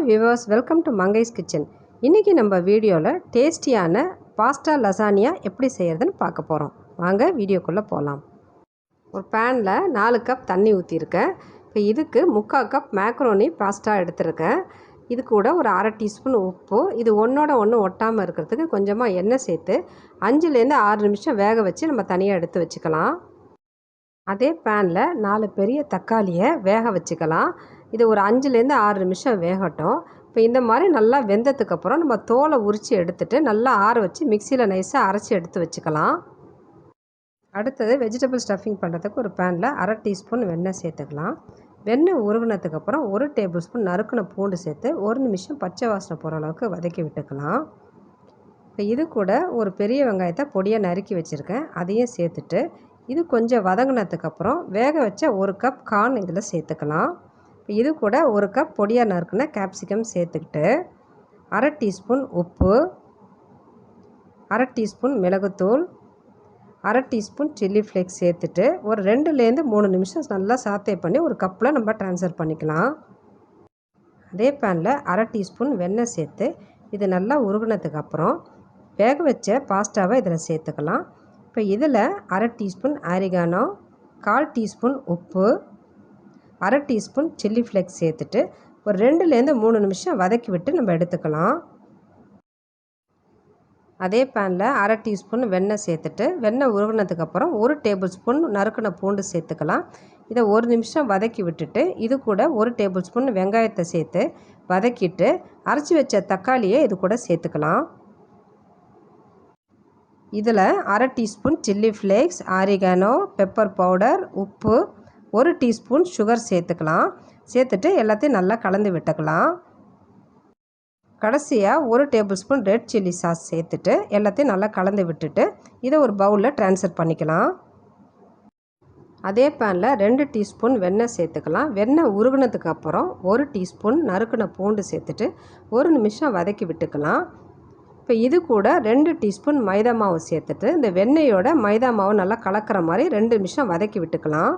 Viewers, welcome to Mangai's kitchen. இன்றைக்கி நம்ம வீடியோவில் டேஸ்டியான பாஸ்தா லசானியா எப்படி செய்கிறதுன்னு பார்க்க போகிறோம். வாங்க வீடியோக்குள்ளே போகலாம். ஒரு பேனில் 4 கப் தண்ணி ஊற்றிருக்கேன். இப்போ இதுக்கு 3/4 கப் மேக்ரோனி பாஸ்தா எடுத்துருக்கேன். இது கூட ஒரு 1/2 டீஸ்பூன் உப்பு, இது ஒன்றோட ஒன்று ஒட்டாமல் இருக்கிறதுக்கு கொஞ்சமாக எண்ணெய் சேர்த்து 5லேருந்து 6 நிமிஷம் வேக வச்சு நம்ம தனியாக எடுத்து வச்சுக்கலாம். அதே பேனில் 4 பெரிய தக்காளியை வேக வச்சுக்கலாம். இது ஒரு 5லேருந்து 6 நிமிஷம் வேகட்டும். இப்போ இந்த மாதிரி நல்லா வெந்ததுக்கப்புறம் நம்ம தோலை உரித்து எடுத்துகிட்டு நல்லா ஆற வச்சு மிக்சியில் நைஸாக அரைச்சி எடுத்து வச்சுக்கலாம். அடுத்தது வெஜிடபிள் ஸ்டஃபிங் பண்ணுறதுக்கு ஒரு பேனில் 1/2 டீஸ்பூன் வெண்ணெய் சேர்த்துக்கலாம். வெண்ணெய் உருகினதுக்கப்புறம் 1 டேபிள் ஸ்பூன் நறுக்கின பூண்டு சேர்த்து 1 நிமிஷம் பச்சை வாசனை போகிற அளவுக்கு வதக்கி விட்டுக்கலாம். இப்போ இது கூட ஒரு பெரிய வெங்காயத்தை பொடியாக நறுக்கி வச்சுருக்கேன், அதையும் சேர்த்துட்டு இது கொஞ்சம் வதங்கினதுக்கப்புறம் வேக வச்ச 1 கப் கார்ன் இதில் சேர்த்துக்கலாம். இது கூட 1 கப் பொடியாக நறுக்குன கேப்சிகம் சேர்த்துக்கிட்டு 1/2 டீஸ்பூன் உப்பு, 1/2 டீஸ்பூன் மிளகுத்தூள், 1/2 டீஸ்பூன் சில்லி ஃப்ளேக்ஸ் சேர்த்துட்டு ஒரு 2லேருந்து 3 நிமிஷம் நல்லா சாத்தே பண்ணி ஒரு கப்பில் நம்ம ட்ரான்ஸ்ஃபர் பண்ணிக்கலாம். அதே பேனில் 1/2 டீஸ்பூன் வெண்ணெய் சேர்த்து இது நல்லா உருகினதுக்கப்புறம் வேக வச்ச பாஸ்தாவை இதில் சேர்த்துக்கலாம். இப்போ இதில் 1/2 டீஸ்பூன் ஆரிகானோ, 1/4 டீஸ்பூன் உப்பு, 1/2 டீஸ்பூன் சில்லி ஃப்ளேக்ஸ் சேர்த்துட்டு ஒரு 2லேருந்து 3 நிமிஷம் வதக்கி விட்டு நம்ம எடுத்துக்கலாம். அதே பேனில் 1/2 டீஸ்பூன் வெண்ணெய் சேர்த்துட்டு வெண்ணெய் உருகினதுக்கப்புறம் 1 டேபிள் ஸ்பூன் நறுக்கின பூண்டு சேர்த்துக்கலாம். இதை 1 நிமிஷம் வதக்கி விட்டுட்டு இது கூட 1 டேபிள் ஸ்பூன் வெங்காயத்தை சேர்த்து வதக்கிட்டு அரைச்சி வச்ச தக்காளியை இது கூட சேர்த்துக்கலாம். இதில் 1/2 teaspoon chilli flakes, oregano, pepper powder, உப்பு, 1 டீஸ்பூன் சுகர் சேர்த்துக்கலாம். சேர்த்துட்டு எல்லாத்தையும் நல்லா கலந்து விட்டுக்கலாம். கடைசியாக 1 table spoon red chilli sauce சேர்த்துட்டு எல்லாத்தையும் நல்லா கலந்து விட்டுட்டு இதை ஒரு பவுலில் ட்ரான்ஸ்ஃபர் பண்ணிக்கலாம். அதே பேனில் 2 டீஸ்பூன் வெண்ணெய் சேர்த்துக்கலாம். வெண்ணெய் உருகினதுக்கப்புறம் 1 டீஸ்பூன் நறுக்கின பூண்டு சேர்த்துட்டு 1 நிமிஷம் வதக்கி விட்டுக்கலாம். இப்போ இது கூட 2 டீஸ்பூன் மைதா மாவு சேர்த்துட்டு இந்த வெண்ணெயோட மைதா மாவு நல்லா கலக்கிற மாதிரி 2 நிமிஷம் வதக்கி விட்டுக்கலாம்.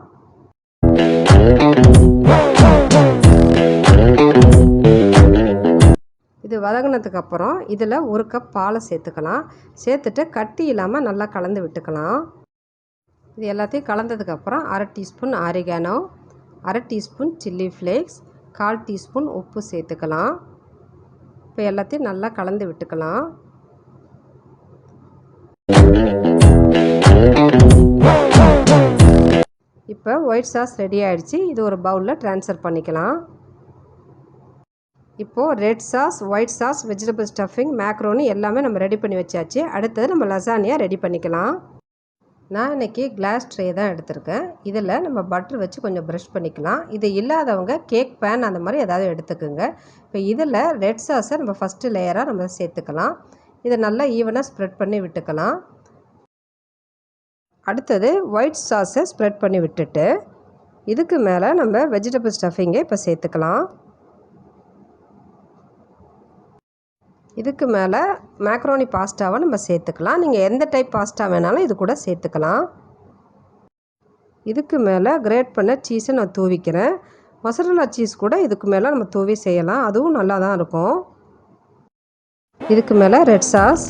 இது வதங்கினதுக்கப்புறம் இதில் 1 கப் பாலை சேர்த்துக்கலாம். சேர்த்துட்டு கட்டி இல்லாமல் நல்லா கலந்து விட்டுக்கலாம். இது எல்லாத்தையும் கலந்ததுக்கப்புறம் 1/2 teaspoon oregano, 1/2 teaspoon chilli flakes, 1/4 teaspoon உப்பு சேர்த்துக்கலாம். இப்போ எல்லாத்தையும் நல்லா கலந்து விட்டுக்கலாம். இப்போ ஒயிட் சாஸ் ரெடி ஆகிடுச்சு. இது ஒரு பவுலில் ட்ரான்ஸ்ஃபர் பண்ணிக்கலாம். இப்போது red sauce, white sauce, vegetable stuffing, macaroni எல்லாமே நம்ம ரெடி பண்ணி வச்சாச்சு. அடுத்தது நம்ம லசானியா ரெடி பண்ணிக்கலாம். நான் இன்றைக்கி கிளாஸ் ட்ரே தான் எடுத்திருக்கேன். இதில் நம்ம பட்டர் வச்சு கொஞ்சம் ப்ரஷ் பண்ணிக்கலாம். இது இல்லாதவங்க கேக் பேன் அந்த மாதிரி ஏதாவது எடுத்துக்கோங்க. இப்போ இதில் ரெட் சாஸை நம்ம ஃபஸ்ட்டு லேயராக நம்ம சேர்த்துக்கலாம். இதை நல்லா ஈவனாக ஸ்ப்ரெட் பண்ணி விட்டுக்கலாம். அடுத்தது ஒயிட் சாஸை ஸ்ப்ரெட் பண்ணி விட்டுட்டு இதுக்கு மேலே நம்ம வெஜிடபிள் ஸ்டஃபிங்கை இப்போ சேர்த்துக்கலாம். இதுக்கு மேலே மேக்ரோனி பாஸ்தாவை நம்ம சேர்த்துக்கலாம். நீங்கள் எந்த டைப் பாஸ்தா வேணாலும் இது கூட சேர்த்துக்கலாம். இதுக்கு மேலே கிரேட் பண்ண சீஸை நான் தூவிக்கிறேன். மொசரல்லா சீஸ் கூட இதுக்கு மேலே நம்ம தூவி செய்யலாம், அதுவும் நல்லா தான் இருக்கும். இதுக்கு மேலே ரெட் சாஸ்,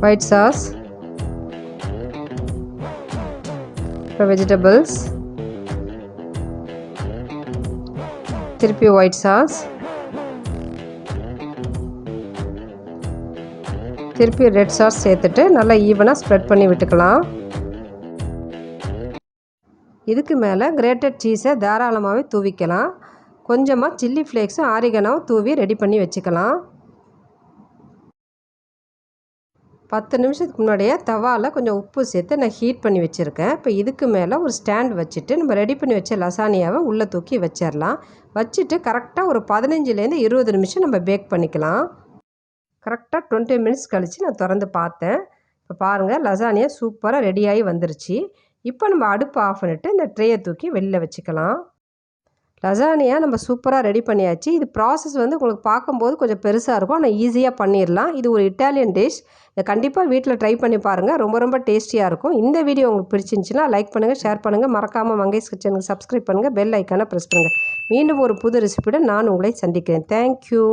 ஒயிட் சாஸ், இப்போ வெஜிடபிள்ஸ், திருப்பி ஒயிட் சாஸ், திருப்பி ரெட் சாஸ் சேர்த்துட்டு நல்லா ஈவனாக ஸ்ப்ரெட் பண்ணி விட்டுக்கலாம். இதுக்கு மேலே கிரேட்டட் சீஸை தாராளமாகவே தூவிக்கலாம். கொஞ்சமாக சில்லி ஃப்ளேக்ஸும் ஆரிகானோவும் தூவி ரெடி பண்ணி வச்சுக்கலாம். 10 நிமிஷத்துக்கு முன்னாடியே தவாவில் கொஞ்சம் உப்பு சேர்த்து நான் ஹீட் பண்ணி வச்சுருக்கேன். இப்போ இதுக்கு மேலே ஒரு ஸ்டாண்ட் வச்சுட்டு நம்ம ரெடி பண்ணி வச்ச லசானியாவை உள்ளே தூக்கி வச்சிடலாம். வச்சுட்டு கரெக்டாக ஒரு 15லேருந்து 20 நிமிஷம் நம்ம பேக் பண்ணிக்கலாம். கரெக்டாக 20 மினிட்ஸ் கழித்து நான் திறந்து பார்த்தேன். இப்போ பாருங்கள், லசானியா சூப்பராக ரெடியாகி வந்துருச்சு. இப்போ நம்ம அடுப்பு ஆஃப் பண்ணிவிட்டு இந்த ட்ரேயை தூக்கி வெளியில் வச்சுக்கலாம். லசானியா நம்ம சூப்பராக ரெடி பண்ணியாச்சு. இது ப்ராசஸ் வந்து உங்களுக்கு பார்க்கும்போது கொஞ்சம் பெருசாக இருக்கும், ஆனால் ஈஸியாக பண்ணிடலாம். இது ஒரு இட்டாலியன் டிஷ். இதை கண்டிப்பாக வீட்டில் ட்ரை பண்ணி பாருங்கள். ரொம்ப ரொம்ப டேஸ்டியாக இருக்கும். இந்த வீடியோ உங்களுக்கு பிடிச்சிருந்துச்சுன்னா லைக் பண்ணுங்கள், ஷேர் பண்ணுங்கள். மறக்காமல் மங்கைஸ் கிச்சனுக்கு சப்ஸ்கிரைப் பண்ணுங்கள், பெல் ஐக்கானை ப்ரெஸ் பண்ணுங்கள். மீண்டும் ஒரு புது ரெசிபியுடன் நான் உங்களை சந்திக்கிறேன். தேங்க்யூ.